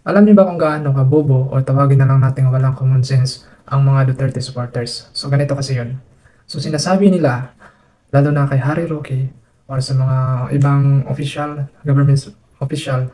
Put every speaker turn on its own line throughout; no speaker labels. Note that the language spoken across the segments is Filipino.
Alam niyo ba kung gaano kabobo o tawagin na lang nating walang common sense ang mga Duterte supporters? So ganito kasi yun. So sinasabi nila, lalo na kay Harry Roque or sa mga ibang official, government official,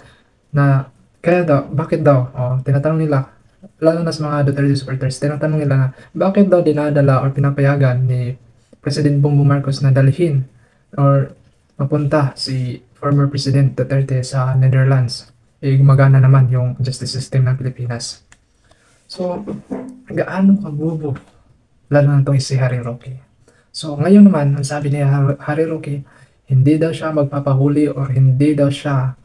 na kaya daw, bakit daw, tinatanong nila, lalo na sa mga Duterte supporters, tinatanong nila na bakit daw dinadala or pinapayagan ni President Bongbong Marcos na dalhin or mapunta si former President Duterte sa Netherlands. Gumagana naman yung justice system ng Pilipinas. So, gaano kabobo, lalo na itong si Harry Roque. So, ngayon naman, ang sabi ni Harry Roque, hindi daw siya magpapahuli or hindi daw siya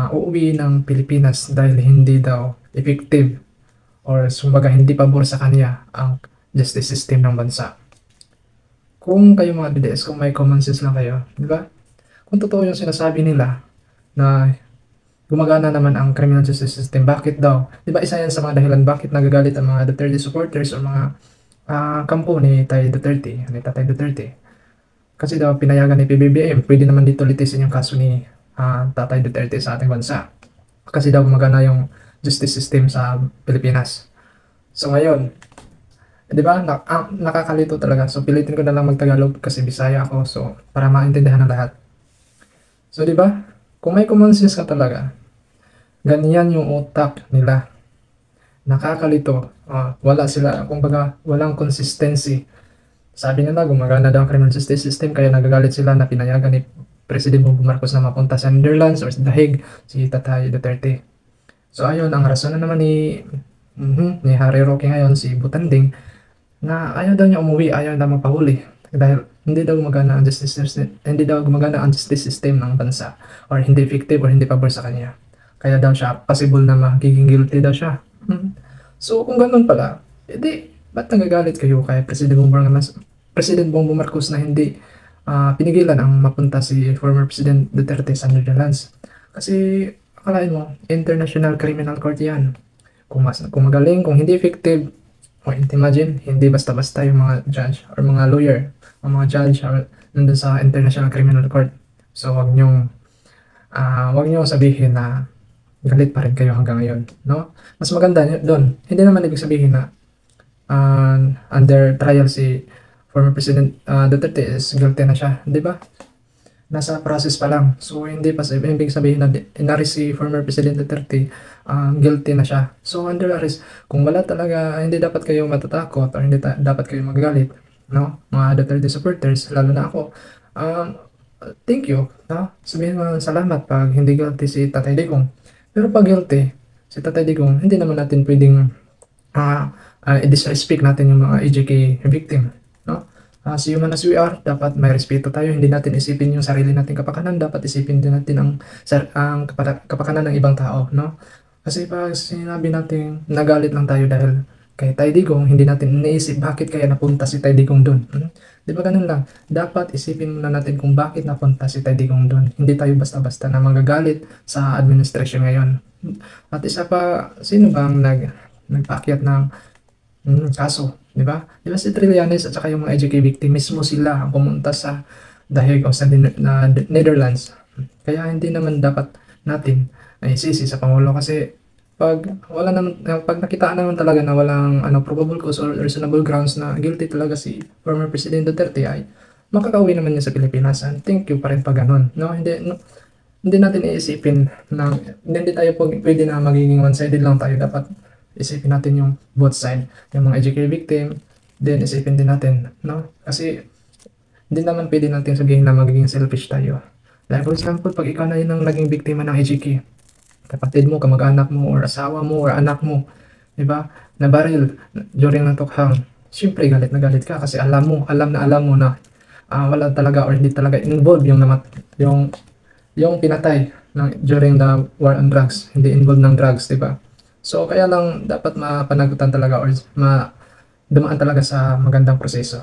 uuwi ng Pilipinas dahil hindi daw effective or sumbaga hindi pabor sa kanya ang justice system ng bansa. Kung kayo mga DDS, kung may common sense lang kayo, di ba? Kung totoo yung sinasabi nila na gumagana naman ang criminal justice system, bakit daw? Di ba isa yan sa mga dahilan bakit nagagalit ang mga Duterte supporters o mga kampo ni Tatay Duterte. Kasi daw pinayagan ni PBBM, pwede naman dito litisin yung kaso ni Tatay Duterte sa ating bansa. Kasi daw gumagana yung justice system sa Pilipinas. So ngayon, di ba, nakakalito talaga. So pilitin ko na lang magtagalog kasi Bisaya ako, so para maintindihan ng lahat. So di ba, kung may common sense ka talaga, ganyan yung utak nila. Nakakalito. Wala sila, kumbaga, walang consistency. Sabi nila, gumagana daw ang criminal justice system, kaya nagagalit sila na pinayagan ni President Bongbong Marcos na mapunta sa Netherlands or sa The Hague si Tatay Duterte. So ayun, ang rason na naman ni Harry Roque ngayon, si Butanding, na ayaw daw niya umuwi, ayaw daw magpahuli. Dahil hindi daw gumagana ang justice system ng bansa, or hindi effective or hindi pabor sa kanya. Kaya daw siya possible na magiging guilty daw siya. So kung ganun pala, edi ba't nagagalit kayo kay President Bongbong Marcos na hindi pinigilan ang mapunta si former President Duterte sa Netherlands? Kasi akalain mo, International Criminal Court yan. Kung magaling, kung hindi effective, imagine, hindi basta-basta yung mga judge or mga lawyer, o mga judge or nandun sa International Criminal Court. So wag nyo sabihin na galit pa rin kayo hanggang ngayon, no? Mas maganda doon, hindi naman ibig sabihin na under trial si former President Duterte is guilty na siya, di ba? Nasa process pa lang. So hindi pa ibig sabihin na inaris si former President Duterte, guilty na siya. So under arrest, kung wala talaga, hindi dapat kayo matatakot or hindi dapat kayo magagalit, no? Mga Duterte supporters, lalo na ako. Thank you, no? Sabihin mo salamat pag hindi guilty si Tatay Digong. Pero pag guilty si Tatay Digong, hindi naman natin pwedeng i-disrespect natin yung mga EJK victim, no? As human as we are, dapat may respeto tayo. Hindi natin isipin yung sarili nating kapakanan, dapat isipin din natin ang kapakanan ng ibang tao, no? Kasi pag sinabi natin nagalit lang tayo dahil kay Tay Digong, hindi natin iniisip bakit kaya napunta si Tay Digong doon. Di ba ganun lang? Dapat isipin muna natin kung bakit napunta si Tay Digong doon. Hindi tayo basta-basta na magagalit sa administration ngayon. At isa pa, sino bang nagpaakyat ng kaso? Di ba? Di ba si Trillanes at saka yung mga EJK victim, mismo sila ang pumunta sa The Hague o sa Netherlands. Kaya hindi naman dapat natin isisi sa Pangulo kasi pag nakitaan naman talaga na walang probable cause or reasonable grounds na guilty talaga si former President Duterte, ay makakauwi naman niya sa Pilipinas. And thank you pa rin pag ganun. No, hindi natin iisipin na hindi tayo pwede na magiging one-sided lang tayo. Dapat isipin natin yung both side, yung mga EJK victim, then isipin din natin, no? Kasi hindi naman pwede natin sabihin na magiging selfish tayo. Like for example, pag ikaw na yun ang naging biktima ng EJK, kapatid mo, kamag-anak mo, or asawa mo, or anak mo, di ba, na baril during ng tukhang, syempre galit na galit ka kasi alam mo na wala talaga or hindi talaga involved yung pinatay during the war on drugs, hindi involved ng drugs, di ba? So kaya lang dapat mapanagutan talaga or dumaan talaga sa magandang proseso.